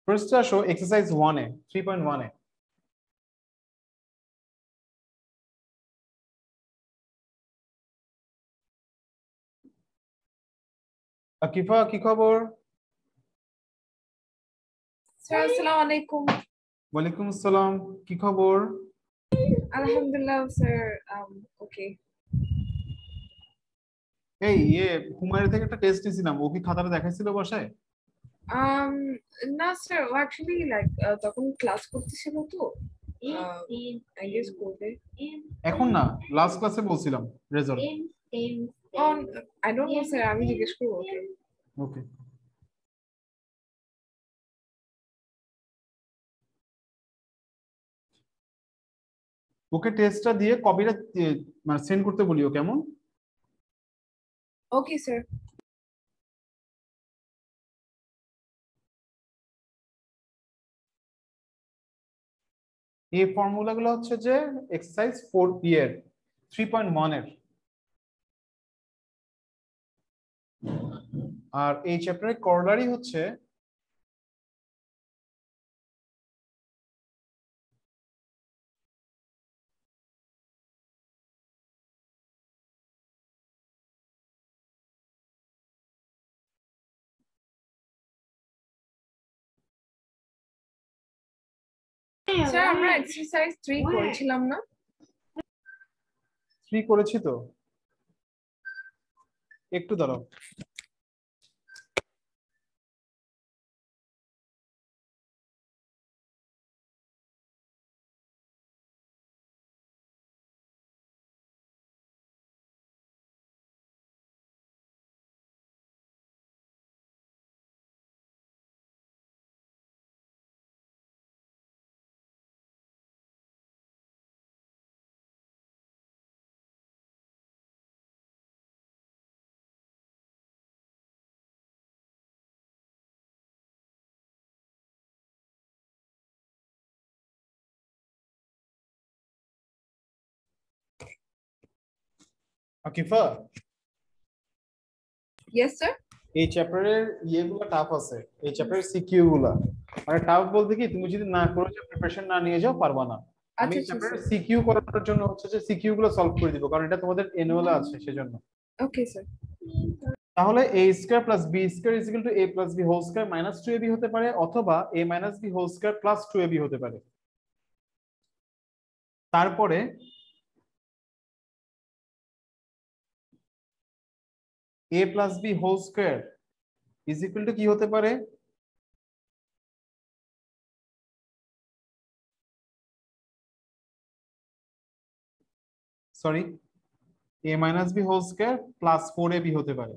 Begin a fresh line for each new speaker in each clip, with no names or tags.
ফার্স্টে আসো এক্সারসাইজ 1 এ 3.1 এ। আকিফা কি খবর?
স্যার আসসালামু আলাইকুম।
ওয়ালাইকুম আসসালাম, কি খবর?
আলহামদুলিল্লাহ স্যার, ওকে।
এই হুমায়ুন থেকে একটা টেস্ট দিয়েছিলাম, ও কি খাতাটা দেখাইছিল বাসায়?
um না স্যার, ও অ্যাকচুয়ালি লাইক তখন ক্লাস করতেছিল তো আই গেস করবে।
এখন না, লাস্ট ক্লাসে বলছিলাম result.
I don't know sir, আমি জিজ্ঞেস করবো ওকে।
ওকে, ওকে টেস্টটা দিয়ে কপিটা মানে সেন্ড করতে বলিও, কেমন?
Okay sir.
এই ফর্মুলাগুলো হচ্ছে যে এক্সারসাইজ 4 এর 3.1 এর, আর এই চ্যাপ্টারের করলারই হচ্ছে
স্যার আমরা এক্সারসাইজ 3 করেছিলাম না?
3 করেছি তো, একটু দাঁড়াও। Akifa,
yes sir.
এই চ্যাপ্টারের ইয়েগুলো টাফ আছে, এই চ্যাপ্টারের সিকিউ গুলা। মানে টাফ বলতে কি, তুমি যদি না করো, যে প্রিপারেশন না নিয়ে যাও, পারবা না। আমি
আচ্ছা
এই
আচ্ছা
চ্যাপ্টারের
স্যার।
সিকিউ করানোর জন্য হচ্ছে যে সিকিউ গুলো সলভ করে দিব, কারণ এটা তোমাদের এনুয়ালে আছে সেজন্য।
Okay sir.
তাহলে a square plus b square is equal to a plus b whole square minus 2ab হতে পারে, অথবা a minus b whole square plus 2ab হতে পারে। তারপরে a plus b whole square is equal to কি হতে পারে? Sorry, a minus b whole square plus 4ab হতে পারে।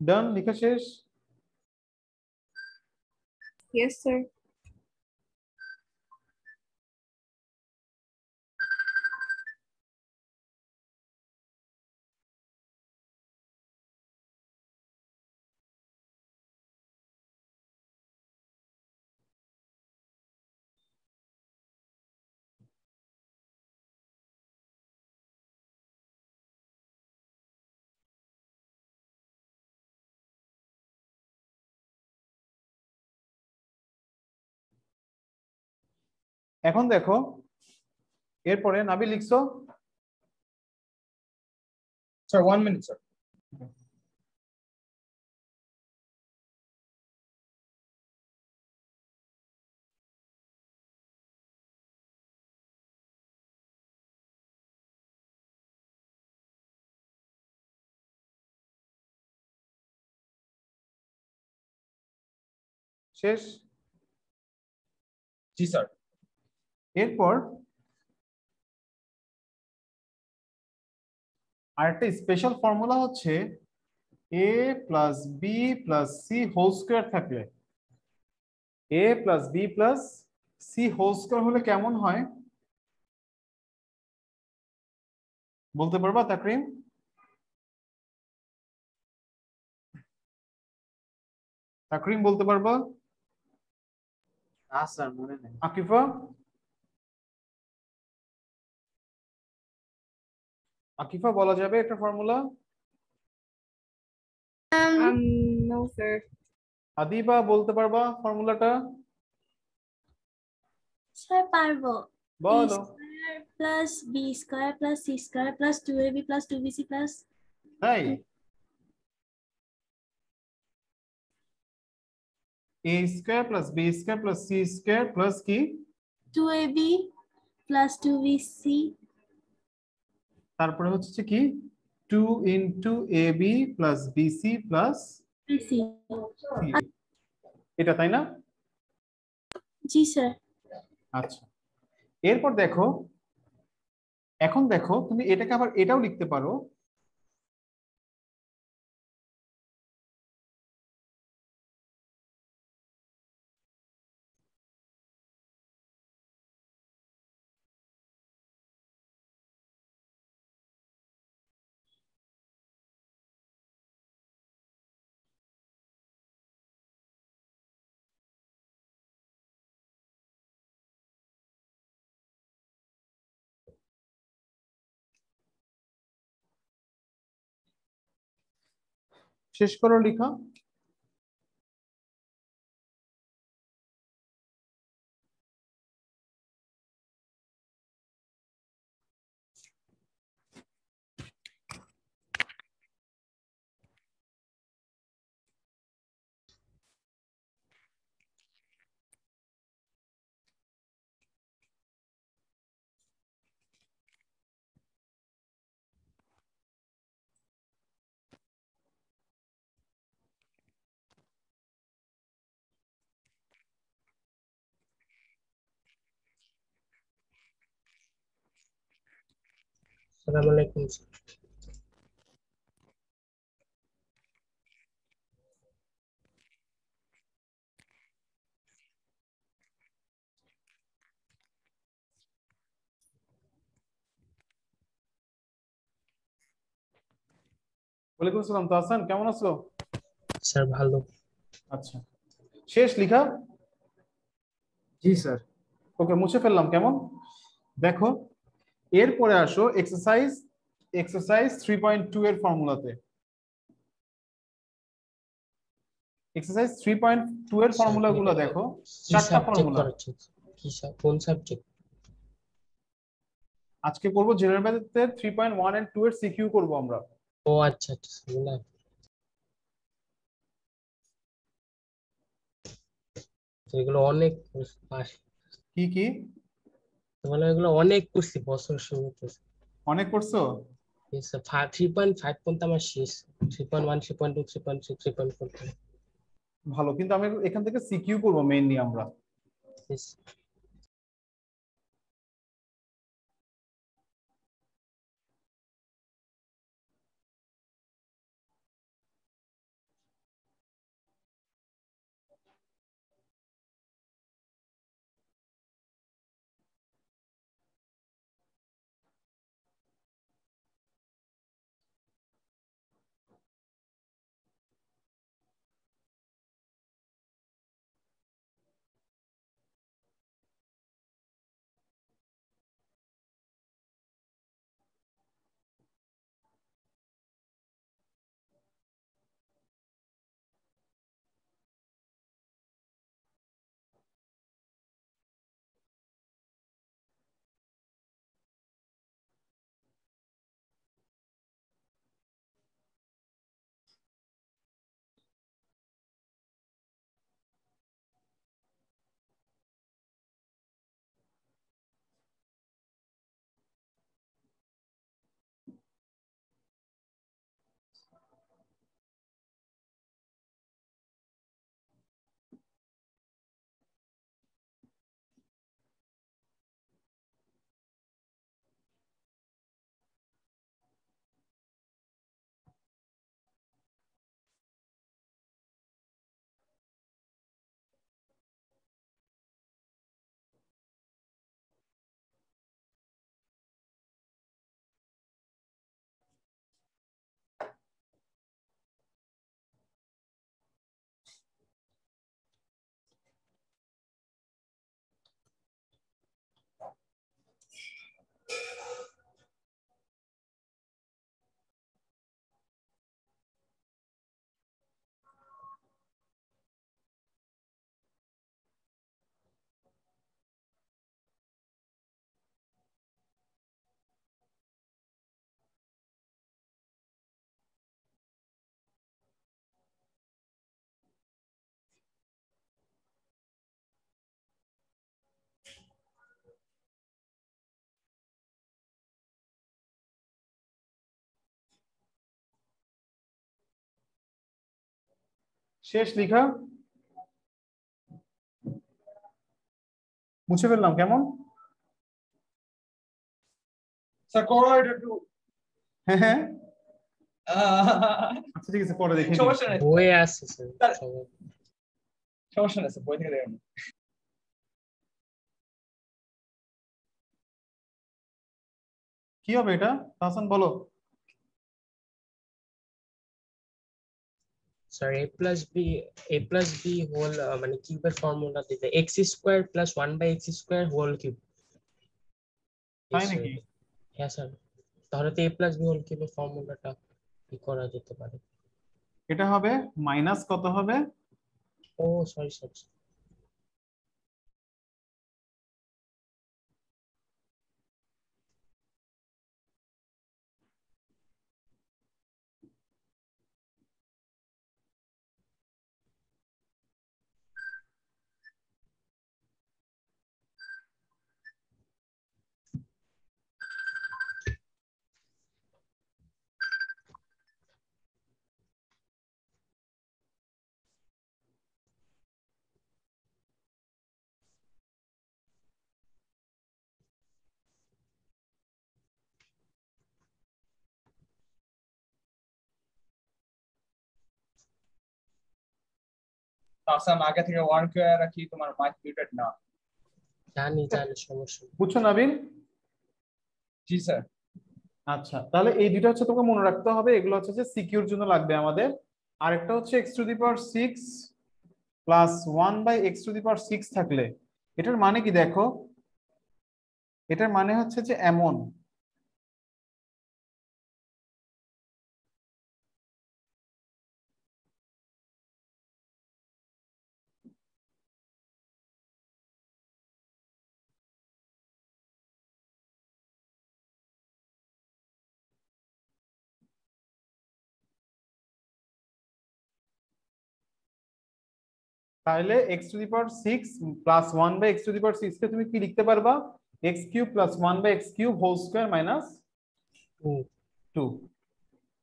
ডান, লেখা শেষ।
Yes sir.
এখন দেখো, এরপরে নাবি লিখছো।
Sir, 1 minute, sir.
শেষ?
জি স্যার।
এরপর আরেকটা স্পেশাল ফর্মুলা হচ্ছে a plus B plus C whole square থাকলে a plus B plus C whole square হলে কেমন হয় বলতে পারবা তাকরিম? তাকরিম বলতে পারবা?
না স্যার মনে নেই।
আকিফা? আকিফা বলা যাবে একটা ফর্মুলা?
No, sir.
আদিবা বলতে পারবা ফর্মুলাটা?
স্যার পারবো। a
বলো।
Square plus B square plus C square plus 2ab plus 2bc plus
তাই a square plus B square plus C square plus কি
2ab প্লাস 2bc
তারপরে হচ্ছে কি 2 into ab plus BC plus
bc
এটা, তাই না?
জি স্যার।
আচ্ছা, এরপর দেখো, এখন দেখো তুমি এটাকে আবার এটাও লিখতে পারো শেষ করো লেখা।
আসসালামু আলাইকুম স্যার।
ওয়ালাইকুম আসসালাম, তাহসান কেমন আছো?
স্যার ভালো।
আচ্ছা, শেষ লেখা?
জি স্যার।
ওকে, মুছে ফেললাম। কেমন দেখো, এরপরে আসো এক্সারসাইজ এক্সারসাইজ 3.2 এর ফর্মুলাতে। এক্সারসাইজ 3.2 এর ফর্মুলা গুলো দেখো,
কি
চারটা
সাবজেক্ট
ফর্মুলা।
করাচ্ছেন? কি কোন সাবজেক্ট?
আজকে করবো জেনারেল ম্যাথে 3.1 এন্ড 2 এর সিকিউ করবো আমরা।
ও আচ্ছা আচ্ছা বুঝলাম। এগুলো অনেক
কি কি
মানে এগুলো অনেক করছি বছর শুরুতে।
অনেক করছো?
3.5 পর্যন্ত আমার শেষ। 3.1 3.2 3.3 3.4।
ভালো, কিন্তু আমি এখান থেকে সিকিউ করবো মেইনলি আমরা। শেষ লিখা, মুছে ফেললাম কেমন?
স্যার করো এটা একটু।
হ্যাঁ হ্যাঁ আচ্ছা ঠিক আছে, পরে দেখে নিই।
সমস্যা নেই
বইয়ে আছে স্যার
স্যার।
সবাই।
সমস্যা নেই স্যার, বই থেকে দেখেন।
কি হবে এটা হাসান বলো?
Sir a plus b whole মানে কিউবের ফর্মুলা দিতে x square plus 1/x square whole cube.
তাই নাকি?
হ্যাঁ স্যার, তাহলে তো a plus b হোল কিউবের ফর্মুলাটা কি করা যেতে পারে?
এটা হবে মাইনাস কত হবে?
ও সরি সরি।
তাছাড়া আমি আগে থেকে ওয়ার্ন করে রাখি, তোমার মাইক মিউটেড না।
জানি জানি, সমস্যা নেই।
বুঝছো নাবিল?
জি স্যার।
আচ্ছা তাহলে এই দুটো হচ্ছে তোমাকে মনে রাখতে হবে, এগুলো হচ্ছে যে সিকিউর জন্য লাগবে আমাদের। আরেকটা হচ্ছে x⁶ প্লাস 1/x⁶ থাকলে এটার মানে কি দেখো, এটার মানে হচ্ছে যে এমন, তাহলে x⁶ প্লাস 1/x⁶ কে তুমি কি লিখতে পারবা? x³ plus 1/x³ whole square minus 2।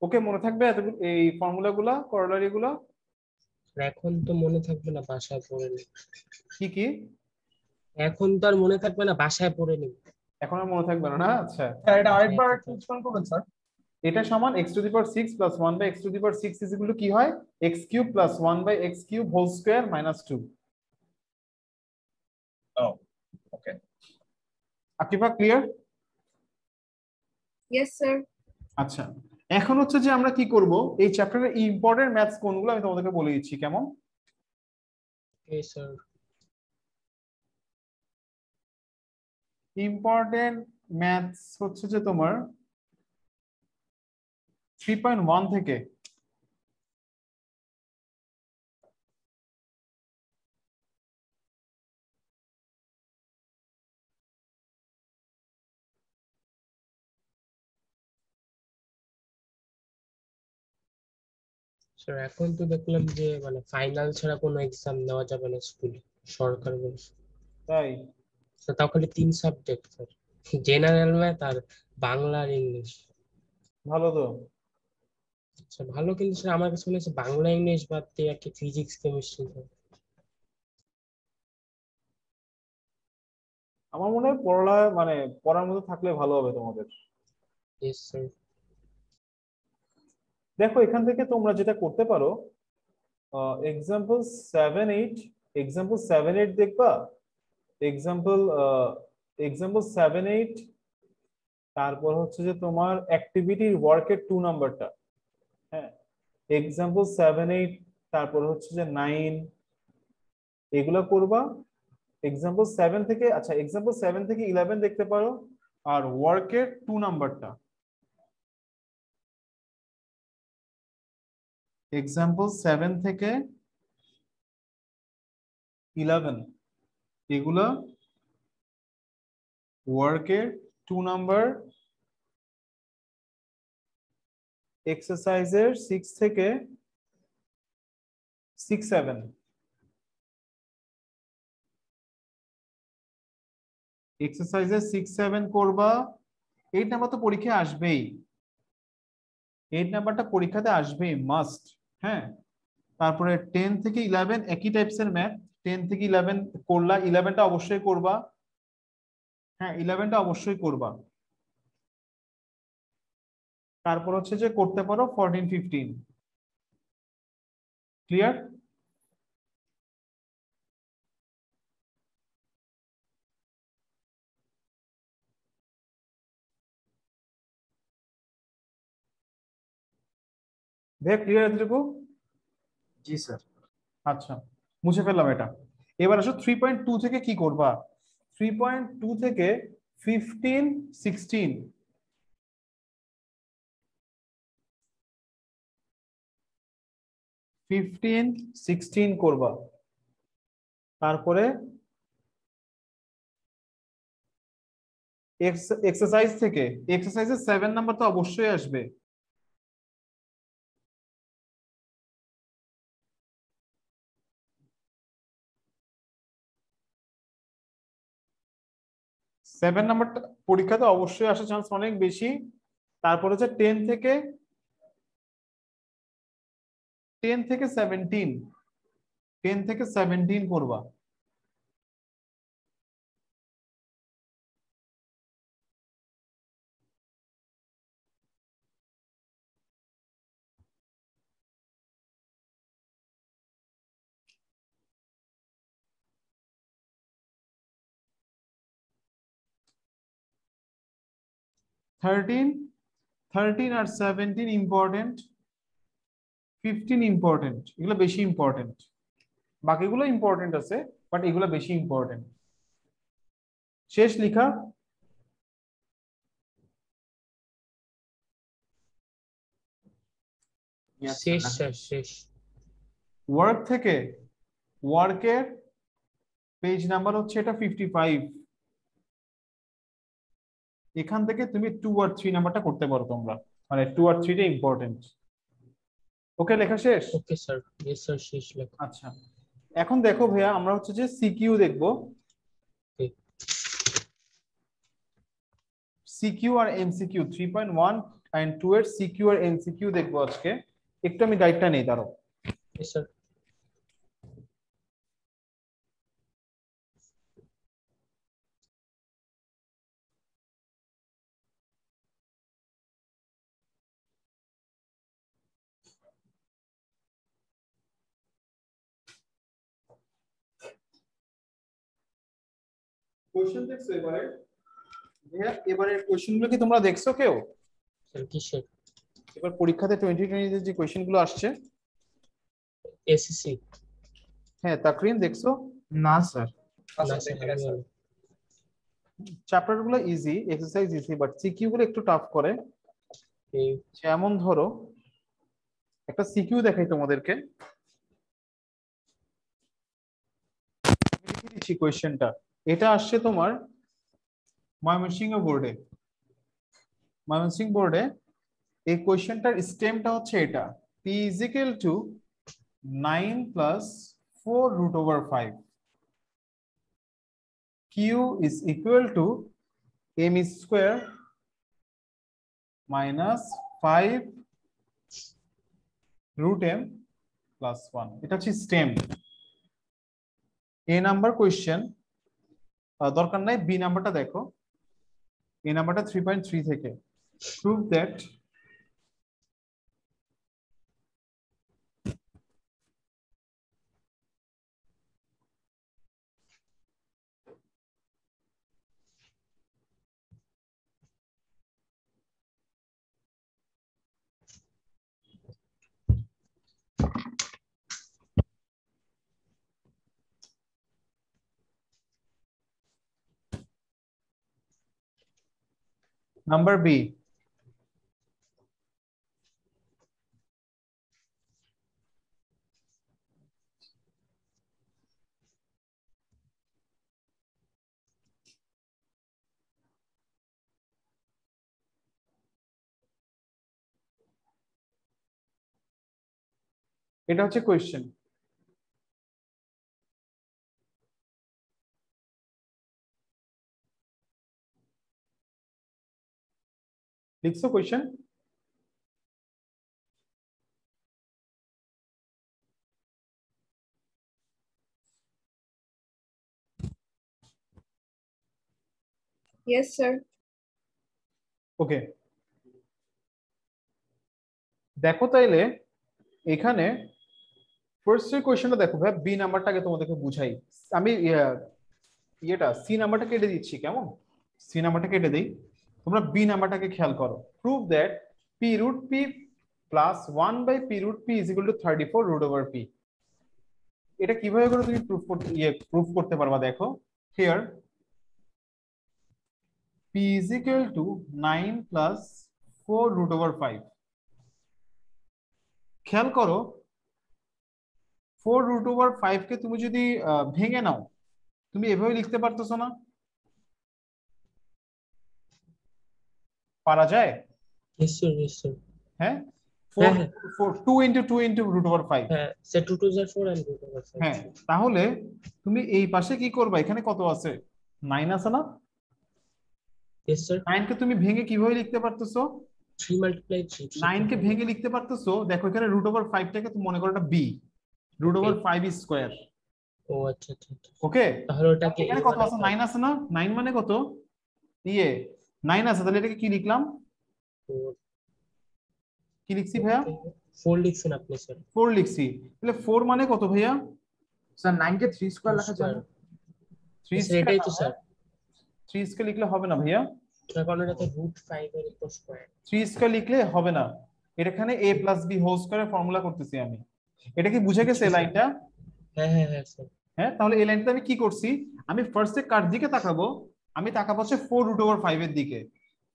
Okay মনে থাকবে এতগুলো এই ফর্মুলাগুলো, করোলারি গুলো?
এখন তো মনে থাকবে না, বাসায় পড়ে নিই।
কি কি?
এখন তো আর মনে থাকবে না, বাসায় পড়ে নিই।
এখন আর মনে থাকবে না? না আচ্ছা,
স্যার এটা আরেকবার এক্সপ্লেইন করবেন স্যার?
এটা সমান x⁶ plus 1/x⁶ is equal to কি হয়? x³ plus 1/x³ whole square minus 2।
ও okay.
Akifa clear?
Yes, sir.
আচ্ছা এখন হচ্ছে যে আমরা কি করব, এই চ্যাপ্টারের ইম্পর্টেন্ট ম্যাথস কোনগুলো আমি তোমাদেরকে বলে দিচ্ছি কেমন?
Okay sir.
ইম্পর্টেন্ট ম্যাথস হচ্ছে যে তোমার 3.1 থেকে
স্যার এখন তো দেখলাম যে মানে ফাইনাল ছাড়া কোনো এক্সাম নেওয়া যাবে না স্কুলে, সরকার বলছে।
তাই?
তো তাও খালি 3 সাবজেক্ট স্যার, জেনারেল ম্যাথ আর বাংলা আর ইংলিশ।
ভালো তো।
আচ্ছা ভালো, কিন্তু স্যার আমার কাছে মনে হচ্ছে বাংলা ইংলিশ বাদ দিয়ে আর কি ফিজিক্স কেমিস্ট্রি।
আমার মনে হয় মানে পড়ার মধ্যে থাকলে ভালো হবে তোমাদের।
Yes sir.
দেখো এখান থেকে তোমরা যেটা করতে পারো, এক্সাম্পল 7-8 দেখবা, এক্সাম্পল 7-8, তারপর হচ্ছে যে তোমার অ্যাক্টিভিটির ওয়ার্কের 2 নাম্বারটা, হ্যাঁ এক্সাম্পল 7-8, তারপর হচ্ছে যে 9, এগুলা করবা। এক্সাম্পল 7 থেকে, আচ্ছা এক্সাম্পল 7 থেকে 11 দেখতে পারো, আর ওয়ার্কের 2 নাম্বারটা, এক্সাম্পল 7 থেকে 11 এগুলা ওয়ার্কের 2 নাম্বার, এক্সারসাইজের 6 থেকে 6-7, এক্সারসাইজের 6-7 করবা। 8 নাম্বার তো পরীক্ষায় আসবেই, 8 নাম্বারটা পরীক্ষাতে আসবেই মাস্ট, হ্যাঁ তারপরে 10 থেকে 11 একই টাইপসের ম্যাথ। 10 থেকে 11 করলা, 11টা অবশ্যই করবা। হ্যাঁ, 11টা অবশ্যই করবা। তারপর হচ্ছে যে করতে পারো 14 15। ক্লিয়ার? ভাইয়া ক্লিয়ার এতটুকু?
জি স্যার।
আচ্ছা, মুছে ফেললাম এটা। এবার আসো 3.2 থেকে কি করবা। 3.2 থেকে 15 16 15 16 করবা। তারপরে এক্সারসাইজ থেকে, এক্সারসাইজের 7 নাম্বার তো অবশ্যই আসবে। সেভেন নাম্বারটা পরীক্ষাতে অবশ্যই আসার চান্স অনেক বেশি। তারপর হচ্ছে 10 থেকে 17, 10 থেকে 17 করবা। থার্টিন 13 আর 17 ইম্পর্টেন্ট, 15 ইম্পর্টেন্ট, এগুলো বেশি ইম্পর্টেন্ট। বাকিগুলো ইম্পর্টেন্ট আছে, বাট এগুলো বেশি ইম্পর্টেন্ট। শেষ লিখা?
শেষ স্যার, শেষ।
ওয়ার্ক থেকে, ওয়ার্কের পেজ নাম্বার হচ্ছে এটা 55। এখান থেকে তুমি 2 আর 3 নাম্বারটা করতে পারো তোমরা, মানে 2 আর 3 টা ইম্পর্টেন্ট। ওকে, লেখা শেষ?
ওকে স্যার, ইয়েস স্যার, শেষ লেখা।
আচ্ছা, এখন দেখো ভাইয়া, আমরা হচ্ছে যে সিকিউ দেখবো। সিকিউ আর এমসিকিউ 3.1 এন্ড 2 এর সিকিউ আর এমসিকিউ দেখবো আজকে। একটু আমি গাইডটা নেই, দাঁড়াও।
Yes sir.
কোশ্চেন দেখছো এবারে? ভাইয়া এবারের কোশ্চেনগুলো কি তোমরা দেখছো কেউ?
স্যার কিসের?
এবার পরীক্ষাতে 2020 যে কোশ্চেন গুলো আসছে।
এসএসসি?
হ্যাঁ, তাকরিন দেখছো?
না স্যার।
না স্যার, আমিও না।
চ্যাপ্টার গুলো easy, exercise easy, but CQ গুলো একটু টাফ করে।
এই
যেমন ধরো একটা সিকিউ দেখাই তোমাদেরকে, লিখে দিচ্ছি কোশ্চেনটা। এটা আসছে তোমার ময়মনসিংহ বোর্ডে। ময়মনসিংহ বোর্ডে এই কোশ্চেনটার স্টেমটা হচ্ছে এটা, p is equal to 9 plus 4 root over 5, q is equal to m square minus 5 root m plus 1। এটা হচ্ছে স্টেম। এ নাম্বার কোশ্চেন দরকার নাই, বি নাম্বারটা দেখো। এ নাম্বারটা 3.3 থেকে, prove that নাম্বার বি। এটা হচ্ছে কোশ্চেন। লিখছো কোশ্চেন?
Yes, sir.
ওকে, দেখো তাইলে এখানে ফার্স্ট এর কোশ্চেনটা দেখো ভাই, বি নাম্বারটাকে তোমাদেরকে বুঝাই। আমি ইয়েটা সি নাম্বারটা কেটে দিচ্ছি, কেমন? সি নাম্বারটা কেটে দেই, তোমরা বি নাম্বারটাকে খেয়াল করো। Prove that P root P plus 1 P root P is equal to 34 root over P. এটা কিভাবে করে তুমি প্রুফ করতে পারবা? দেখো here P is equal to 9 plus 4 root over 5। খেয়াল করো 4 রুট ওভার 5 কে তুমি যদি ভেঙে নাও, তুমি এভাবে লিখতে পারতেছো না? পারা যায়?
Yes, sir. Yes, sir.
হ্যাঁ,
হ্যাঁ,
4
হ্যাঁ।
4 2 ইনটু 2 ইনটু রুট ওভার 5।
হ্যাঁ, সে 2 2 are 4 and root over 5.
হ্যাঁ, তাহলে তুমি এই পাশে কি করবা? এখানে কত আছে? 9 আছে না?
Yes, sir.
9 কে তুমি ভেঙে কিভাবে লিখতে পারতেছো?
3 multiply 3.
9 কে ভেঙে লিখতে পারতেছো, দেখো এখানে রুট ওভার 5 টাকে তুমি মনে করো এটা বি, রুট ওভার 5 স্কয়ার।
ও আচ্ছা আচ্ছা আচ্ছা।
ওকে,
তাহলে ওটাকে
এখানে কত আছে? 9 আছে না? 9 মানে কত? 9 আছে, তাহলে এটাকে কি লিখলাম? কি লিখছি ভাইয়া?
4 লিখছেন আপনি স্যার।
4 লিখছি, তাহলে 4 মানে কত ভাইয়া?
স্যার 9 কে 3 স্কয়ার লেখা যায় না?
3
এটাই তো স্যার।
3 স্কয়ার লিখলে হবে না ভাইয়া,
কারণ এটা তো √5 এর উপর স্কয়ার।
3 স্কয়ার লিখলে হবে না, এখানে a প্লাস b হোল স্কয়ারের ফর্মুলা করতেছি আমি। এটা কি বুঝে গেছে এই লাইনটা?
হ্যাঁ হ্যাঁ হ্যাঁ স্যার।
হ্যাঁ, তাহলে এই লাইনটা আমি কি করছি? আমি ফার্স্টে কার দিকে তাকাবো? আমি তাকাবো হচ্ছে 4 রুট ওভার 5 এর দিকে।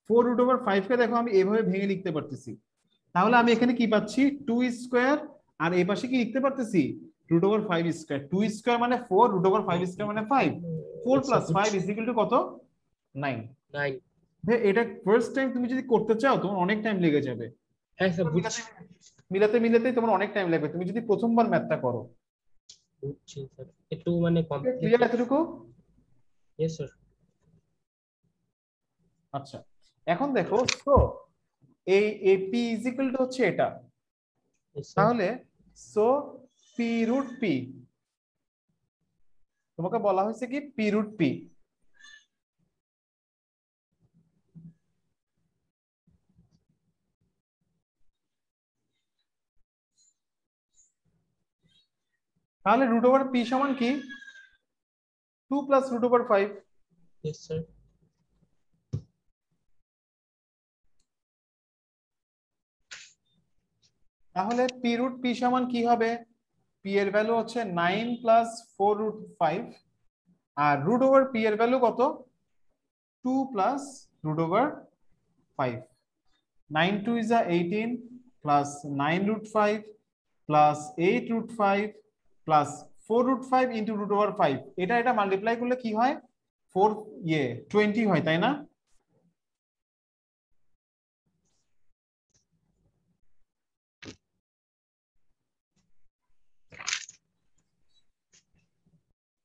4 রুট ওভার 5 কে দেখো আমি এভাবে ভেঙে লিখতে পারতেছি। তাহলে আমি এখানে কি পাচ্ছি? 2 স্কয়ার, আর এই পাশে কি লিখতে পারতেছি? Root over 5 square. 2 স্কয়ার মানে 4, রুট ওভার 5 স্কয়ার মানে 5। 4 প্লাস 5 ইজ ইকুয়াল টু কত? 9।
9।
ভাই এটা ফার্স্ট টাইম তুমি যদি করতে চাও তোমার অনেক টাইম লেগে যাবে।
হ্যাঁ স্যার বুঝছি।
মিলাতে মিলাতেই তোমার অনেক টাইম লাগবে তুমি যদি প্রথমবার ম্যাথটা করো।
বুঝছি স্যার, একটু মানে
ক্লিয়ার
কমপ্লিকেটেড।
এতটুকু?
Yes sir.
আচ্ছা, এখন দেখো সো এই p ইজ ইকুয়াল টু হচ্ছে এটা, তাহলে সো পি রুট পি, তোমাকে বলা হয়েছে কি পি রুট পি। তাহলে রুট ওভার পি সমান কি? 2 plus root over 5।
Yes sir.
তাহলে পি রুট পি সমান কি হবে? পি এর ভ্যালু হচ্ছে 9 প্লাস 4 রুট 5, আর রুট ওভার পি এর ভ্যালু কত? 2 plus root over 5। 9 2 is 18 plus 9 root 5 plus 8 root 5 plus 4 root 5 into root over 5, এটা মাল্টিপ্লাই করলে কি হয়? 4 20 হয়, তাই না?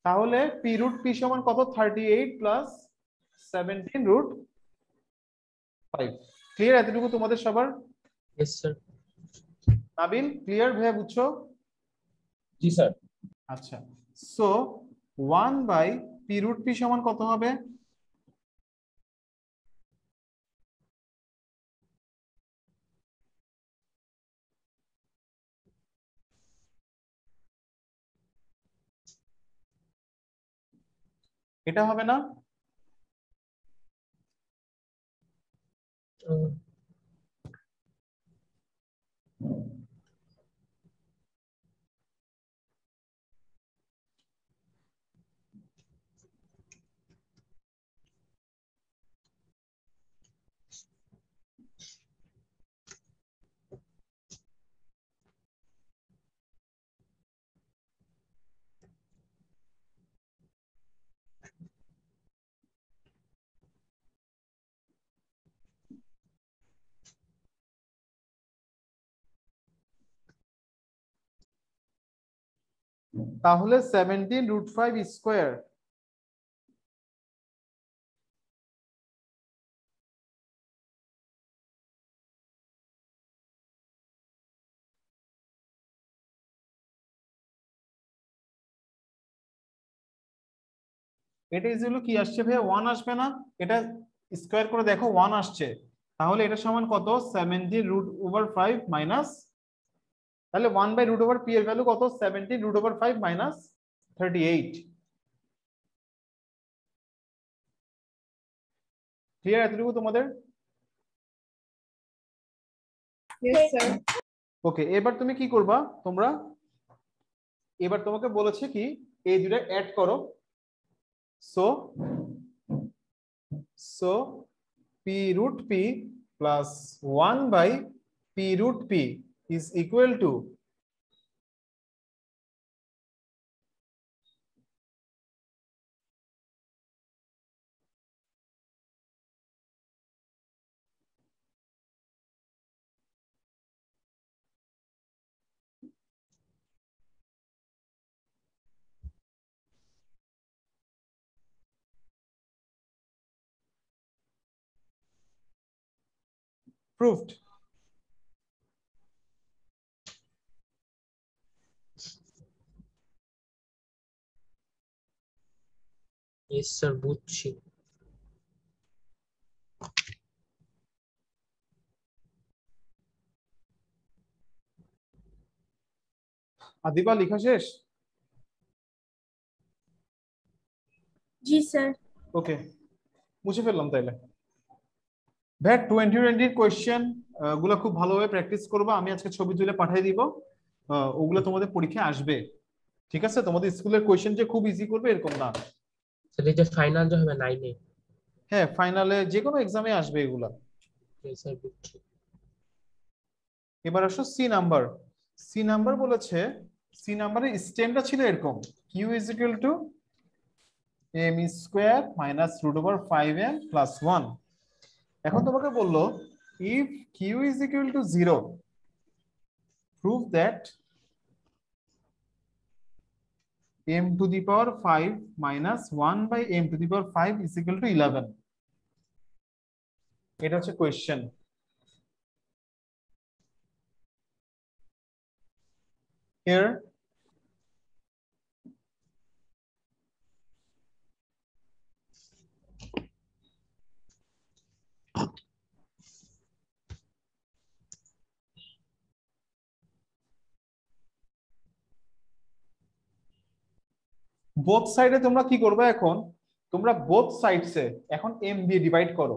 তাহলে পি রুট পি সমান কত? 38 প্লাস 17 রুট 5। ক্লিয়ার এতটুকু তোমাদের সবার?
Yes sir.
নাবিল ক্লিয়ার? ভাইয়া বুঝছো?
জি স্যার।
আচ্ছা, so 1 by P root P সমান কত হবে? এটা হবে না? তাহলে 17 রুট 5 স্কয়ার এটা ইজিলি কি আসছে ভাইয়া 1 আসবে না, এটা স্কয়ার করে দেখো 1 আসছে, তাহলে এটা সমান কত 17√5 মাইনাস, তাহলে 1/√p এর ভ্যালু কত 17√5 মাইনাস 38। ক্লিয়ার এতটুকু তোমাদের?
Yes, sir.
ওকে, এবার তুমি কি করবা, তোমরা এবার তোমাকে বলেছে কি এই দুটো অ্যাড করো। So p√p plus 1/p√p is equal to proved.
Yes, sir, বুঝছি।
আদিবা লেখা শেষ?
জি স্যার।
ওকে, মুছে ফেললাম তাইলে। ভ্যাট 2020 কোয়েশ্চেন গুলো খুব ভালোভাবে প্র্যাকটিস করবা, আমি আজকে ছবি তুলে পাঠিয়ে দিব, ওগুলো তোমাদের পরীক্ষায় আসবে, ঠিক আছে? তোমাদের স্কুলের কোয়েশ্চেন যে খুব ইজি করবে এরকম না।
তাহলে যে ফাইনাল যে হবে 9 এ।
হ্যাঁ, ফাইনালে যে কোনো এক্সামে আসবে এগুলা।
Yes, sir, বুঝছি।
এবার আসো সি নাম্বার। সি নাম্বার বলেছে, সি নাম্বারের স্টেমটা ছিল এরকম, Q is equal to M square minus √5m plus 1। এখন তোমাকে বললো if Q is equal to 0 prove that m to the power 5 minus 1/m to the power 5 is equal to 11। এটা হচ্ছে কোয়েশ্চেন। Here বোথ সাইডে তোমরা কি করবে, এখন তোমরা বোথ সাইডসে এখন m দিয়ে ডিভাইড করো।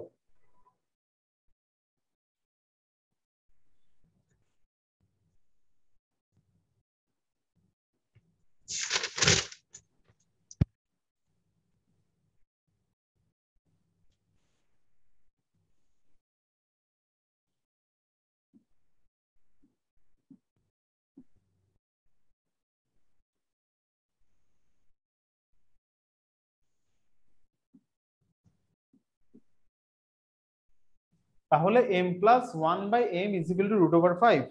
তাহলে m plus 1/m is equal two √5।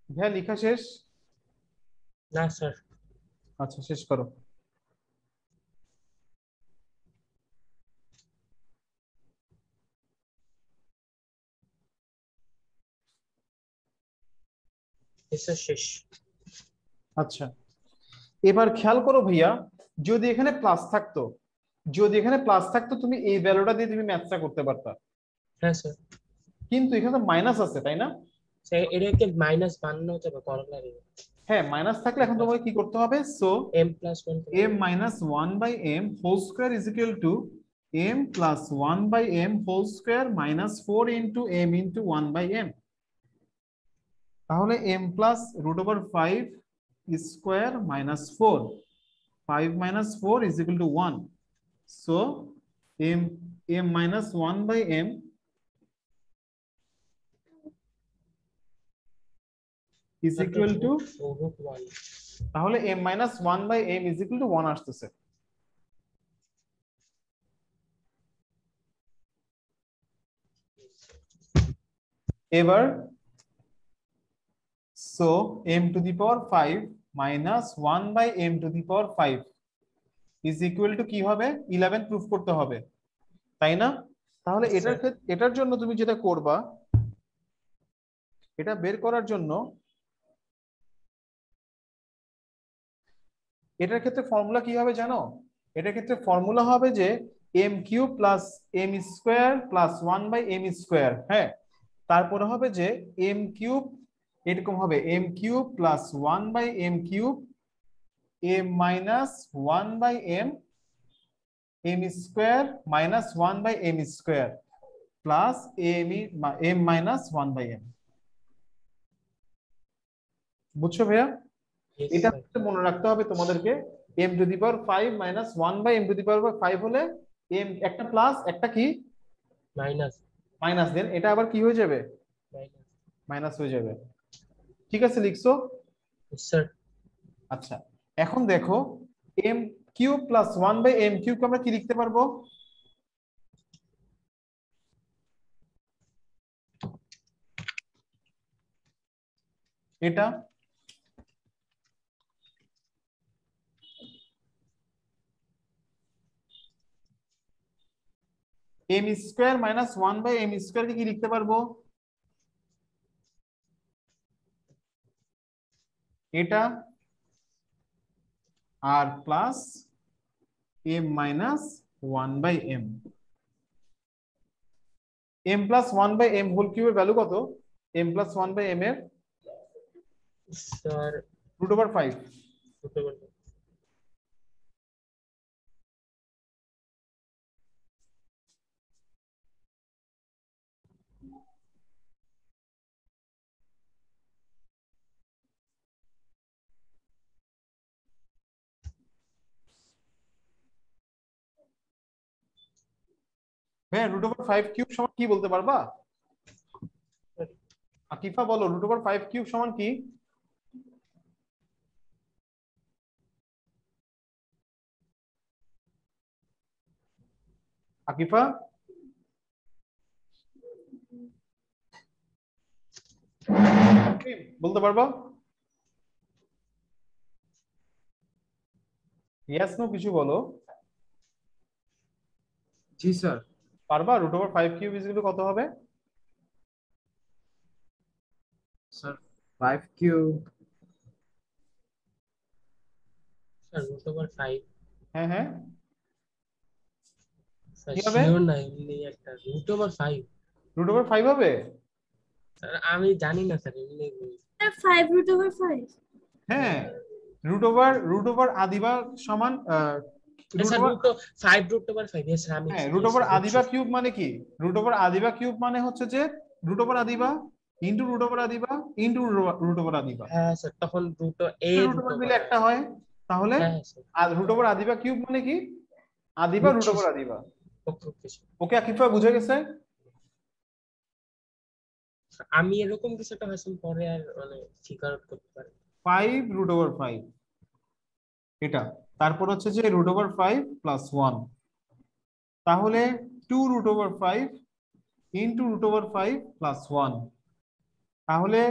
হ্যাঁ, লেখা শেষ?
না স্যার।
আচ্ছা, শেষ করো।
Yes, sir, শেষ।
আচ্ছা, এবার খেয়াল করো ভাইয়া, যদি এখানে প্লাস থাকতো, যদি এখানে প্লাস থাকতো তুমি এই ভ্যালুটা দিয়ে তুমি ম্যাথটা করতে পারতা,
হ্যাঁ স্যার।
কিন্তু এখানে তো মাইনাস আছে, তাই না?
স্যার এটাকে মাইনাস বানানো যাবে করলা রে।
হ্যাঁ, মাইনাস থাকলে এখন তোমাকে কি করতে হবে? So
m plus 1
m minus 1/m whole square is equal to m plus 1/m whole square minus 4 into m into 1/m। তাহলে m plus √5 square minus 4, 5 minus 4 is equal to 1. So m minus 1/m is equal to,
√1।
তাহলে m minus 1/m is equal to 1 আসতেছে। এবার so m to the power 5 minus 1/m to the power 5 is equal to কি হবে? 11 proof করতে হবে, তাই না? তাহলে এটার জন্য তুমি যেটা করবা, এটা বের করার জন্য এটার ক্ষেত্রে ফর্মুলা কি হবে জানো? এটার ক্ষেত্রে ফর্মুলা হবে যে M cube plus M square plus 1/m square. হ্যাঁ, তারপরে হবে যে এম কিউব, এরকম হবে M cube plus 1/m cube m minus 1/m m square minus 1/m square plus m minus 1/m। বুঝছো ভাইয়া?
Yes,
এটা
sir.
মনে রাখতে হবে তোমাদেরকে, m to the power 5 minus 1/m to the power 5 হলে m একটা প্লাস একটা কি
Minus.
মাইনাস, দেন এটা আবার কি হয়ে যাবে?
Minus.
মাইনাস হয়ে যাবে। ঠিক আছে, লিখছো?
Yes, sir.
আচ্ছা, এখন দেখো m cube plus 1/m cube কে আমরা কি লিখতে পারবো? এটা m square minus 1/m square কে কি লিখতে পারবো? এটা আর plus m minus 1/m। m plus 1/m whole কিউবের ভ্যালু কত? m প্লাস 1/m এর
Sir.
√5। হ্যাঁ, √5 কিউব সমান কি বলতে পারবা? আকিফা বলো, √5 কিউব সমান কি? আকিফা বলতে পারবা? ইয়েস নো কিছু বলো।
জি স্যার।
পারবা? √5 কিউব ইকুয়াল কত হবে?
Sir 5 cube
Sir, √5.
হ্যাঁ হ্যাঁ,
Sir,
কি হবে?
sure না এমনি একটা √5.
√5 হবে?
স্যার আমি জানি না স্যার, এমনি বলি।
5 √5।
হ্যাঁ, √আদিবা সমান
স্যার √5 yes স্যার আমি
হ্যাঁ,
yes,
√আদিবা
বুঝছি।
কিউব মানে কি? √আদিবা কিউব মানে হচ্ছে যে √আদিবা ইনটু √আদিবা ইনটু √আদিবা।
হ্যাঁ স্যার, তখন
√, মিলে একটা হয়, তাহলে
হ্যাঁ স্যার,
আর √আদিবা কিউব মানে কি? আদিবা
বুঝছি স্যার।
√আদিবা।
ওকে ওকে স্যার।
ওকে আকিফা, বুঝে গেছে?
আমি এরকম কিছু একটা ভাষণ পরে আর মানে ফিগার আউট করতে পারি।
5 √5 এটা, তারপর হচ্ছে যে √5 প্লাস 1, তাহলে 2 √5 ইনটু √5 প্লাস 1, তাহলে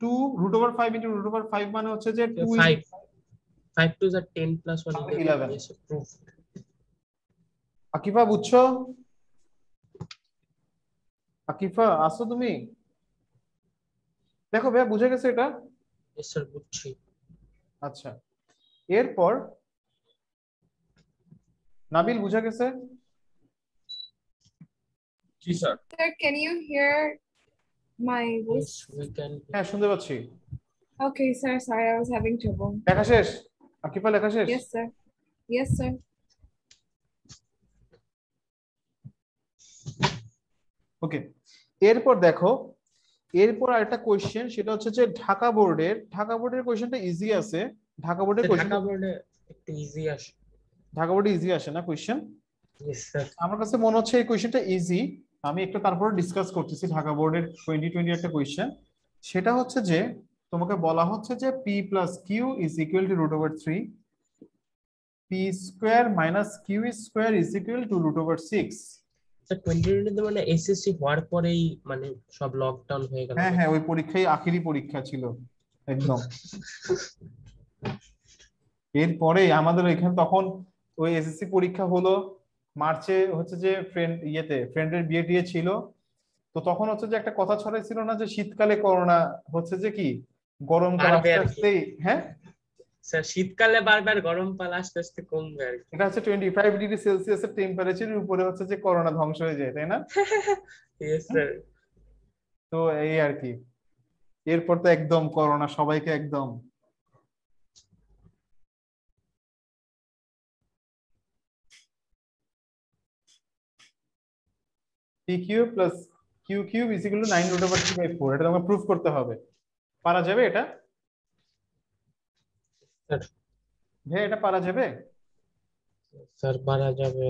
2 √5 ইনটু √5 মানে হচ্ছে যে 2
5 to the 10 plus 1
11।
yes proof.
Akifa বুঝছো? আকিফা আসো তুমি? দেখো ভাইয়া বুঝে গেছে এটা?
yes sir বুঝছি।
আচ্ছা, এরপর নাবিল বুঝে গেছে?
জি sir.
Sir, can you hear my
yes
voice?
we can.
হ্যাঁ, শুনতে পাচ্ছি।
Okay, sir. Sorry, I was having trouble.
লেখা শেষ? আকিফা লেখা শেষ?
Yes, sir. Yes, sir.
ওকে, এরপর দেখো, এরপর আরেকটা কোশ্চেন, সেটা হচ্ছে যে ঢাকা বোর্ডের কোশ্চেনটা ইজি আছে। ঢাকা বোর্ডের কোশ্চেন,
ঢাকা বোর্ডে একটু ইজি আসে।
ঢাকা বোর্ডে ইজি আসে না কোশ্চেন?
yes sir.
আমার কাছে মনে হচ্ছে এই কোশ্চেনটা ইজি। আমি একটু তারপরে ডিসকাস করতেছি ঢাকা বোর্ডের 2020 একটা কোশ্চেন। সেটা হচ্ছে যে তোমাকে বলা হচ্ছে যে p plus Q is equal to √3, p square minus Q square is equal to √6।
Sir 2020 তে মানে এসএসসি হওয়ার পরেই মানে সব লকডাউন হয়ে গেল।
হ্যাঁ হ্যাঁ, ওই পরীক্ষাই আখেরি পরীক্ষা ছিল একদম। এরপরে আমাদের এখানে তখন ওই এসএসসি পরীক্ষা হলো মার্চে, হচ্ছে যে ফ্রেন্ডের বিয়ে টিয়ে ছিল। তো তখন হচ্ছে যে একটা কথা ছড়াইছিল না যে শীতকালে করোনা হচ্ছে যে কি গরমকাল
বাড়বে
আস্তে
আর কি।
আস্তেই, হ্যাঁ
স্যার শীতকালে বারবার গরম পালা আস্তে আস্তে কমবে আর কি।
এটা হচ্ছে 25 ডিগ্রি সেলসিয়াসের টেম্পারেচারের উপরে হচ্ছে যে করোনা ধ্বংস হয়ে যায়, তাই না?
Yes sir.
তো এই আর কি, এরপর তো একদম করোনা সবাইকে একদম। P cube plus Q cube is equal to 9√3/4, এটা তোমাকে প্রুফ করতে হবে। পারা যাবে এটা?
স্যার
ভাই এটা পারা যাবে?
স্যার পারা যাবে।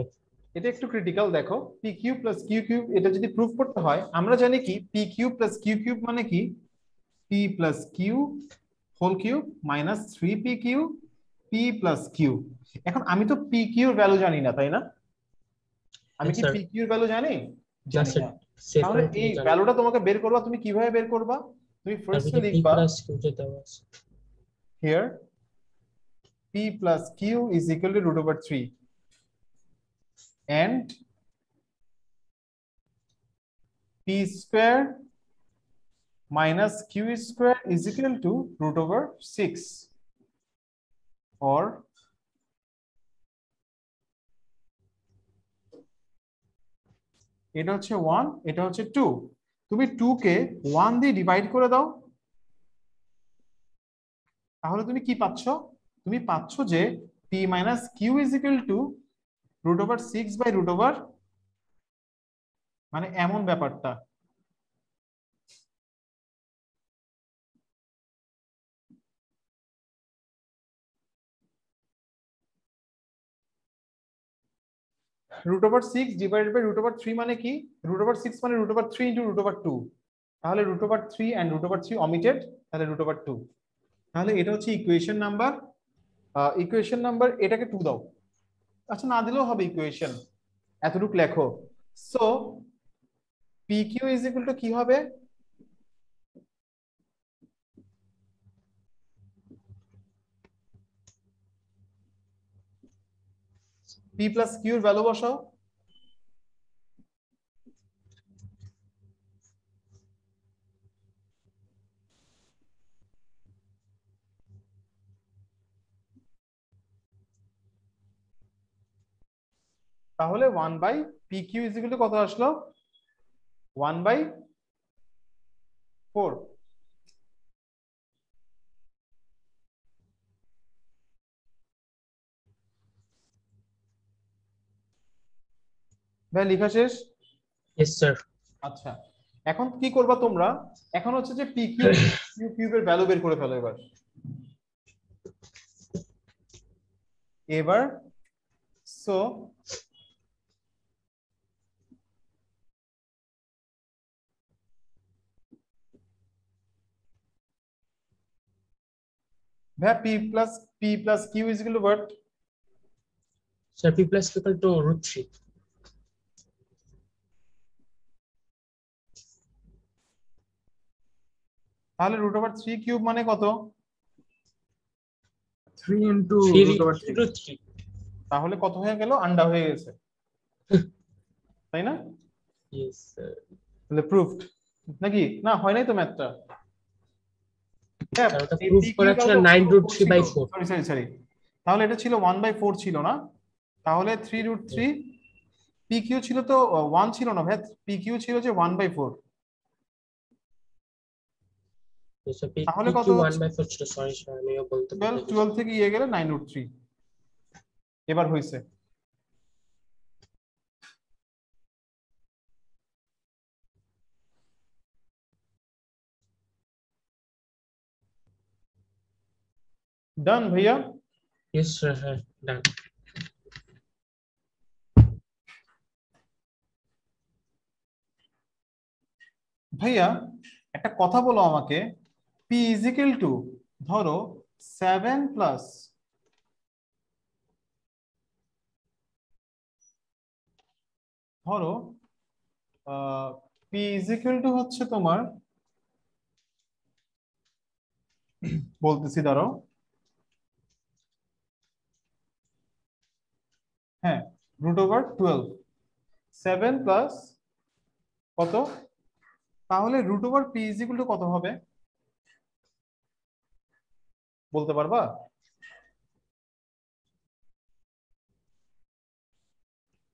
এটা একটু ক্রিটিক্যাল, দেখো P cube plus Q cube এটা যদি প্রুফ করতে হয় আমরা জানি কি P cube plus Q cube মানে কি P plus Q whole cube minus 3 P Q P plus Q. এখন আমি তো পি কিউর ভ্যালু জানি না, তাই না? আমি কি
স্যার
পি কিউর ভ্যালু জানি?
না
জানি
স্যার,
না।
সেফ
তাহলে
থেকে
এই
জানি।
ভ্যালুটা তোমাকে বের করবা, তুমি কিভাবে বের করবা? তুমি ফার্স্টে
তারপরে পি
লিখবা
প্লাস কিউ যে দেওয়া আছে।
Here P plus Q is equal to √3 and p square minus q square is equal to √6, or এটা হচ্ছে 1, এটা হচ্ছে 2। তুমি 2 কে 1 দিয়ে ডিভাইড করে দাও, তাহলে তুমি কি পাচ্ছ? তুমি পাচ্ছ যে p minus q is equal to √6/√, মানে এমন ব্যাপারটা। √6 ডিভাইডেড বাই √3 মানে কি? √6 মানে √3 ইন্টু √2, তাহলে √3 and √3 omitted, তাহলে √2। তাহলে এটা হচ্ছে ইকুয়েশন নাম্বার, এটাকে 2 দাও। আচ্ছা না দিলেও হবে, ইকুয়েশন এতটুকু লেখো। So PQ is equal to কি হবে? P প্লাস কিউ এর ভ্যালু বসাও। তাহলে 1/PQ ইজ ইকুয়াল টু কত আসলো? 1/4। ভাই লেখা শেষ?
Yes sir.
আচ্ছা এখন কি করবা তোমরা? এখন হচ্ছে যে পি কিউ কিউ কিউবের ভ্যালু বের করে ফেলো এবার। সো ভাই P plus Q is equal to what?
Sir P plus Q equal to √3।
তাহলে √3 কিউব মানে কত?
3 into
3
√3.
3।
তাহলে কত হয়ে গেল? আন্ডা হয়ে গেছে, তাই না?
Yes sir.
তাহলে প্রুফড নাকি? না হয় নাই তো ম্যাথটা।
স্যার ওটা প্রুফ করা ছিল 9√3/4।
সরি সরি সরি, তাহলে এটা ছিল 1/4 ছিল না? তাহলে 3√3 পি কিউ ছিল তো 1 ছিল না ভাই, পি কিউ ছিল যে 1/4।
স্যার পি
তাহলে কত
কিউ
হচ্ছে?
1/4 ছিল। সরি স্যার আমিও বলতে ভুলে গেছি।
12 থেকে ইয়ে গেলে 9√3। এবার হইছে। ডান ভাইয়া?
ইয়েস স্যার, হ্যাঁ ডান।
ভাইয়া একটা কথা বলো আমাকে, পি ইজ ইকুয়াল টু ধরো 7 প্লাস ধরো পি ইজ ইকুয়াল টু হচ্ছে তোমার, বলতেছি দাঁড়াও, হ্যাঁ √12 7 প্লাস কত? তাহলে √p ইজ ইকুয়াল টু কত হবে বলতে পারবা?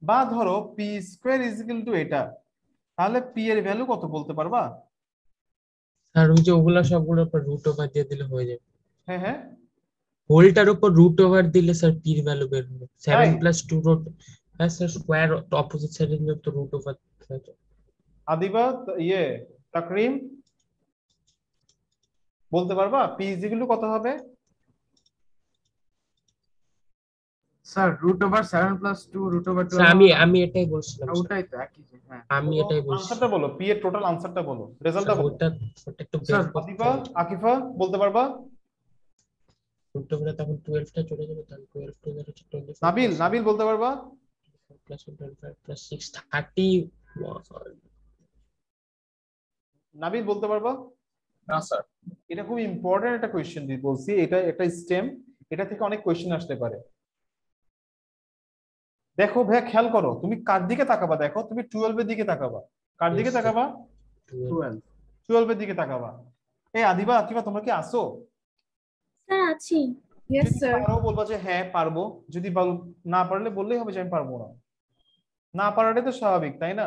বা ধরো P square is equal two এটা, তাহলে পি এর ভ্যালু কত বলতে পারবা?
আর ওই যে ওগুলা সবগুলোর উপর রুট ওভার দিয়ে দিলে হয়ে যাবে।
হ্যাঁ হ্যাঁ
হোলটার উপর রুট ওভার দিলে স্যার পির ভ্যালু বের হবে। 7
তাই
+ 2 রুট, হ্যাঁ স্যার, স্কোয়ার অপোজিট সাইডে নিলে তো রুট ওভার।
আদিবা তাকরিম বলতে পারবা পি ইজ ইকুয়াল টু কত হবে?
স্যার √7 + 2 √12
স্যার আমি এটাই বলছিলাম স্যার,
ওটাই তো একই জিনিস, হ্যাঁ।
আমি এটাই বলছি।
আনসারটা বলো, পি এর টোটাল আনসারটা বলো, রেজাল্টটা
স্যার
বলো।
ওটা একটু বের
স্যার,
করতে
আদিবা
হবে।
আকিফা বলতে পারবা?
রুট ওভারে তখন 12 টা চলে যাবে, তাহলে 12 টু দ্যাট হচ্ছে 24
নাবিল বলতে পারবা?
Plus 25 plus 6 31।
নাবিল বলতে পারবা?
না স্যার।
এটা খুব ইম্পর্টেন্ট একটা কোয়েশ্চেন বলছি, এটা একটা স্টেম, এটা থেকে অনেক কোয়েশ্চেন আসতে পারে। দেখো ভাইয়া খেয়াল করো, তুমি কার দিকে তাকাবা, দেখো তুমি 12 এর দিকে তাকাবা। কার দিকে
Yes, sir.
তাকাবা?
12
12 এর দিকে তাকাবা। এই আদিবা কিবা তোমরা কি আসো?
স্যার আছি।
Yes,
যদি
sir.
পারো বলবা যে হ্যাঁ পারবো, যদি না পারলে বললেই হবে যে আমি পারবো না। না পারাটাই তো স্বাভাবিক, তাই না?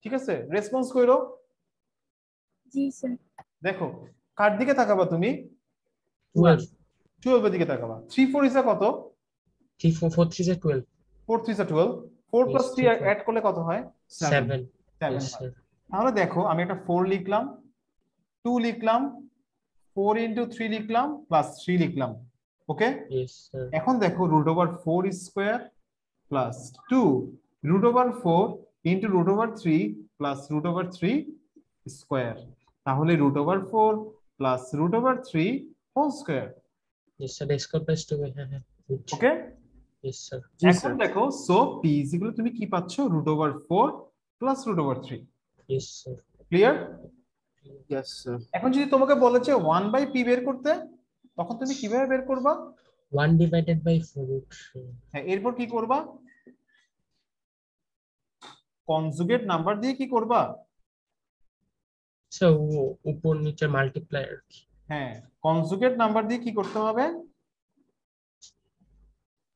ঠিক আছে, রেসপন্স করো।
জি স্যার।
দেখো কার দিকে তাকাবা তুমি?
12
12 এর দিকে তাকাবা। 3 4 ইজ কত?
3 4 4 3 12
4 3 ইজ 12, 4
Yes,
প্লাস 3
3 4
অ্যাড করলে কত হয়?
7
7
Yes,
হয়।
sir.
তাহলে দেখো আমি একটা 4 লিখলাম, 2 লিখলাম, 4 ইন্টু 3 লিখলাম, প্লাস 3 লিখলাম। ওকে,
Yes, sir.
এখন দেখো √4 square plus 2 √4 into √3 plus √3 square, তাহলে √4 plus √3 whole square.
Yes, sir. Square plus 2 হ্যাঁ হ্যাঁ good.
ওকে,
Yes, sir.
এখন দেখো সো পি ইকুয়াল তুমি কি পাচ্ছ? √4 plus √3।
Yes, sir.
Clear?
Yes sir.
এখন যদি তোমাকে বলেছে 1/p বের করতে, তখন তুমি কিভাবে বের করবা?
1 divided by 4 root 3.
হ্যাঁ, এরপর কি করবা? কনজুগেট নাম্বার দিয়ে কি করবা?
So উপর নিচে মাল্টিপ্লায়ার।
হ্যাঁ, কনজুগেট নাম্বার দিয়ে কি করতে হবে?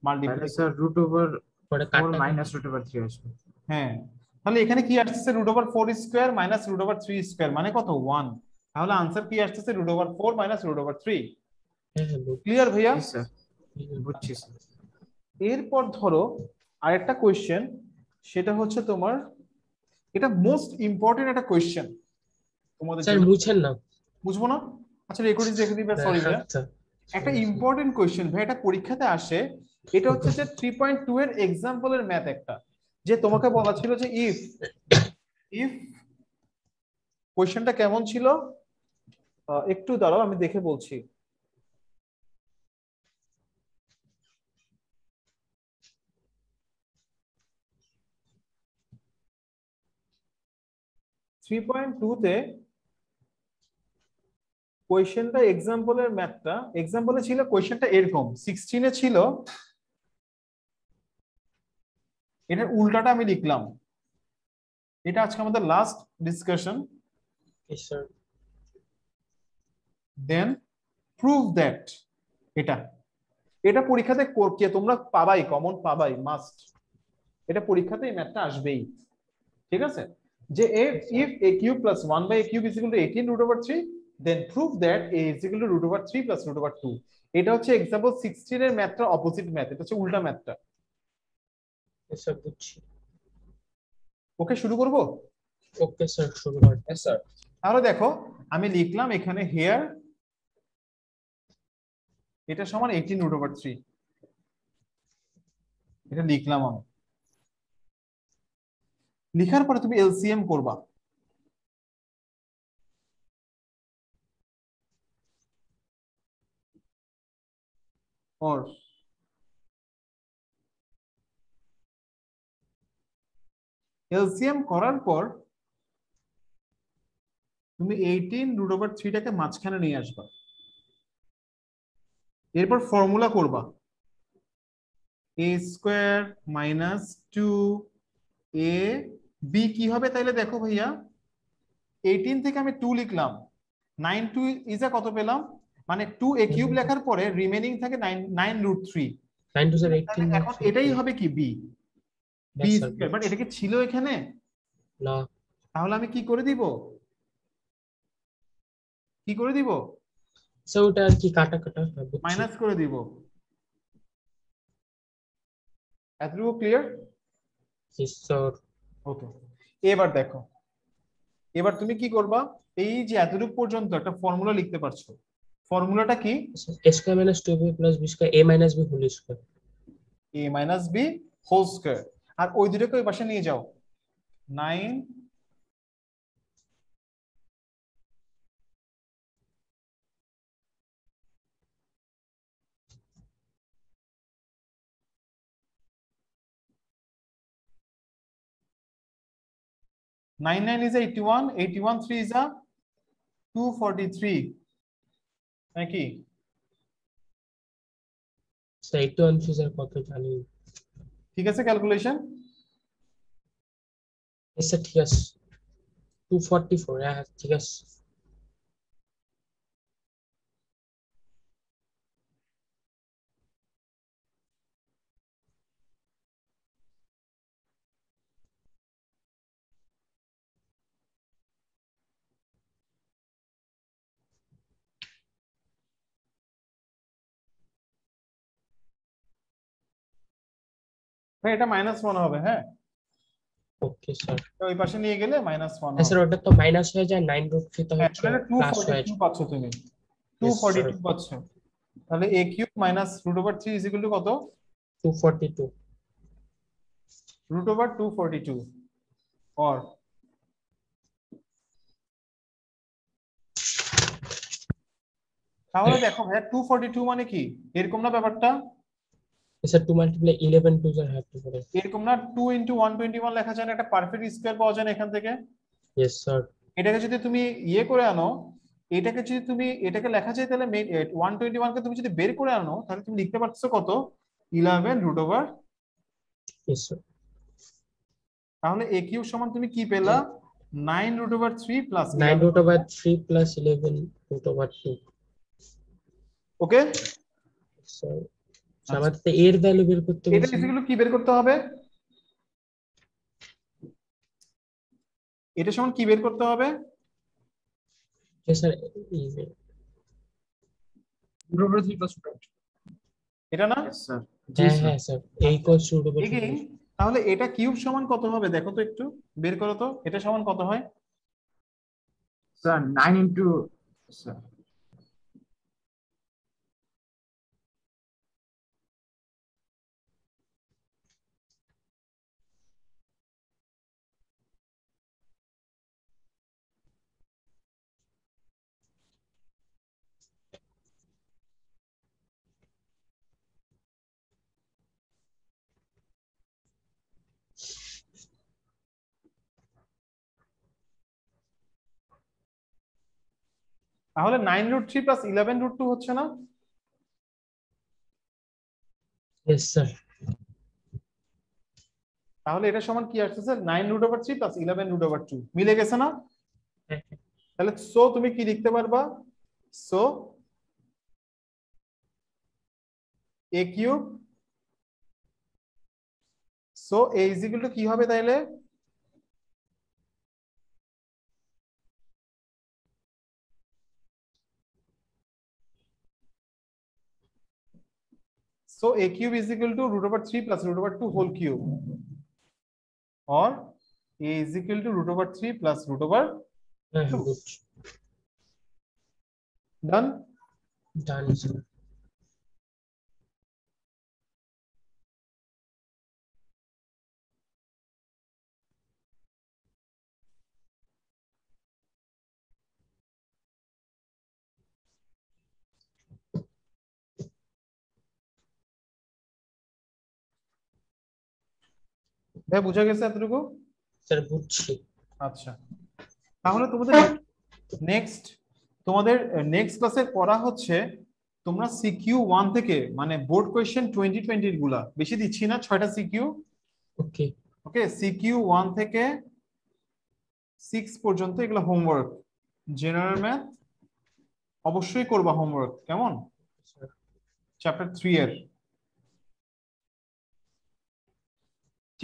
তাহলে
মাল্টিপ্লাই।
স্যার
পরে
√4
কাটা
-√3 আসবে।
হ্যাঁ, তাহলে এখানে কি আসছে? √4 স্কয়ার মাইনাস √3 স্কয়ার মানে কত? 1। তাহলে আনসার কি আসছে? √4 মাইনাস √3।
হ্যাঁ হ্যাঁ
ক্লিয়ার ভাইয়া?
জি স্যার, বুঝছি স্যার।
এরপর ধরো আরেকটা কোয়েশ্চেন, সেটা হচ্ছে তোমার, এটা মোস্ট ইম্পর্টেন্ট একটা কোয়েশ্চেন তোমাদের
স্যার
জন্য।
মুছেন না।
বুঝবো না? আচ্ছা রেকর্ডিং দেখে দিবে, সরি ভাইয়া।
আচ্ছা
একটা ইম্পর্টেন্ট কোয়েশ্চেন ভাই, এটা পরীক্ষাতে আসে। এটা হচ্ছে যে 3.2 এর এক্সাম্পলের ম্যাথ একটা, যে তোমাকে বলা ছিল যে ইফ ইফ কোয়েশ্চেনটা কেমন ছিল, একটু দাঁড়াও আমি দেখে বলছি। থ্রি পয়েন্ট টুতে কোয়েশ্চেনটা এক্সাম্পলের ম্যাথটা, এক্সাম্পলে ছিল কোয়েশ্চেনটা এরকম, 16 এ ছিল, এটার উল্টাটা আমি লিখলাম। এটা আজকে আমাদের last discussion.
Yes, sir.
Then prove that, এটা এটা পরীক্ষাতে কে তোমরা পাবাই, কমন পাবাই, মাস্ট। এটা পরীক্ষাতে এই ম্যাথটা আসবেই, ঠিক আছে? যে if a cube plus 1/a cube is equal to 18√3, then prove that a is equal to √3 plus √2। এটা হচ্ছে एग्जांपल 16 এর ম্যাথটা অপোজিট ম্যাথ, এটা হচ্ছে উল্টা ম্যাথটা।
Yes, sir. বুঝছি।
ওকে, শুরু করব?
ওকে স্যার, শুরু করেন।
Yes, sir.
তাহলে দেখো আমি লিখলাম এখানে হেয়ার এটা সমান 18√3, এটা লিখলাম আমি। লিখার পরে তুমি এলসিএম করবা। और এলসিএম করার পর তুমি 18√3টাকে মাঝখানে নিয়ে আসবা। এরপর ফর্মুলা করবা, a স্কয়ার মাইনাস 2ab কি হবে তাইলে দেখো ভাইয়া, 18 থেকে আমি 2 লিখলাম, 9 2 ইজ কত পেলাম, মানে 2a কিউব লেখার পরে রিমেইনিং থাকে 9√3।
9 to 18
এখন এটাই হবে কি b, B
Yes, sir.
Square, but এটা কি ছিল এখানে?
না,
তাহলে আমি কি করে দিব? কি করে দিব?
স্যার ওটা আর কি কাটা কাটা, হ্যাঁ, বুঝছি।
মাইনাস করে দিব। এতটুকু ক্লিয়ার?
Yes, sir.
ওকে, এবার দেখো, এবার তুমি কি করবা? এই যে এতটুকু পর্যন্ত একটা ফর্মুলা লিখতে পারছো। ফর্মুলাটা কি?
A square minus 2b plus b square a minus b whole square.
a minus B whole square. আর ওই দুটোকে ওই পাশে নিয়ে যাও। 9 9 is 81, 81 3 is 243 নাকি?
স্যার একটু কনফিউজ কত জানি।
ঠিক আছে ক্যালকুলেশন?
Yes, sir, ঠিক আছে। 244, হ্যাঁ ঠিক আছে।
ভাই এটা -1 হবে, হ্যাঁ
ওকে স্যার।
তো ওই পাশে নিয়ে গেলে -1
হ্যাঁ স্যার,
হবে।
ওটা তো মাইনাস হয়ে যায়, 9√3 তো
হ্যাঁ
হচ্ছে
তাহলে
প্লাস হয়ে
242
যায়।
পাচ্ছ তুমি,
Yes, sir.
242 পাচ্ছ। তাহলে a cube minus √3 is equal two কত?
242।
√242 or তাহলে দেখো ভাই 242 মানে কি এরকম না ব্যাপারটা?
Sir 2 multiply 11 2 sir have to করে।
এরকম না 2 × 121 লেখা যায় না, একটা পারফেক্ট স্কয়ার পাওয়া যায় না এখান থেকে?
Yes sir.
এটাকে যদি তুমি ইয়ে করে আনো, এটাকে যদি তুমি এটাকে লেখা যায় তাহলে 121 কে তুমি যদি বের করে আনো তাহলে তুমি লিখতে পারছো কত? 11
ইয়েস স্যার।
তাহলে a কিউব সমান তুমি কি পেলা? 9√3 প্লাস
9√3 প্লাস 11√2।
ওকে
স্যার আমাদের তো এর ভ্যালু বের করতে
এটা
বলছেন।
এগুলো কি বের করতে হবে? এটা সমান কি বের করতে হবে?
স্যার
√3 plus
এটা না?
yes sir
হ্যাঁ হ্যাঁ sir a equals to √3।
Again তাহলে এটা কিউব সমান কত হবে দেখো তো, একটু বের করো তো, এটা সমান কত হয়?
sir 9 into sir
তাহলে 9√3 প্লাস 11√2 হচ্ছে না?
Yes sir.
তাহলে এটা সমান কি আসছে স্যার? 9√3 প্লাস 11√2 মিলে গেছে না? তাহলে সো তুমি কি লিখতে পারবা? So a cube, so a is equal to কি হবে তাইলে? So a cube is equal to √3 plus √2 whole cube, or a is equal to √3 plus
হ্যাঁ হ্যাঁ বুঝছি।
done.
Done sir.
ভাই বুঝা গেছে এতটুকু?
স্যার বুঝছি।
আচ্ছা তাহলে তোমাদের নেক্সট ক্লাসে পড়া হচ্ছে, তোমরা সিকিউ 1 থেকে মানে বোর্ড কোয়েশ্চেন 2020 এর গুলা বেশি দিচ্ছি না, 6টা সিকিউ।
ওকে
ওকে সিকিউ 1 থেকে 6 পর্যন্ত এগুলো হোমওয়ার্ক, জেনারেল ম্যাথ অবশ্যই করবা হোমওয়ার্ক, কেমন? চ্যাপ্টার 3 এর,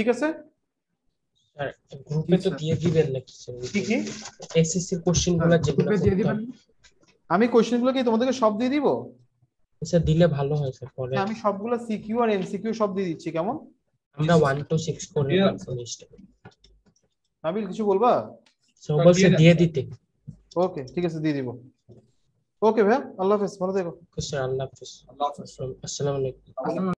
ঠিক আছে?
স্যার গ্রুপে তো
স্যার।
দিয়ে দিবেন নাকি স্যার?
কি কি?
এসএসসি কোশ্চেনগুলো যেগুলো
গ্রুপে দিয়ে
করতে
দিবেন।
হবে।
আমি কোশ্চেনগুলো কি তোমাদেরকে সব দিয়ে দিব?
স্যার দিলে ভালো হয় স্যার, পরে
আমি সবগুলো সিকিউ আর এমসিকিউ সব দিয়ে দিচ্ছি, কেমন?
আমরা 1 to 6 করে
দিয়ে
রাখবো লিস্টে।
নাবিল কিছু বলবা?
স্যার অবশ্যই দিয়ে দিতে।
ওকে ঠিক আছে, দিয়ে দিব। ওকে ভাইয়া, আল্লাহ হাফেজ, ভালো থেকো।
স্যার আল্লাহ হাফেজ।
আল্লাহ হাফেজ।
আসসালামু আলাইকুম।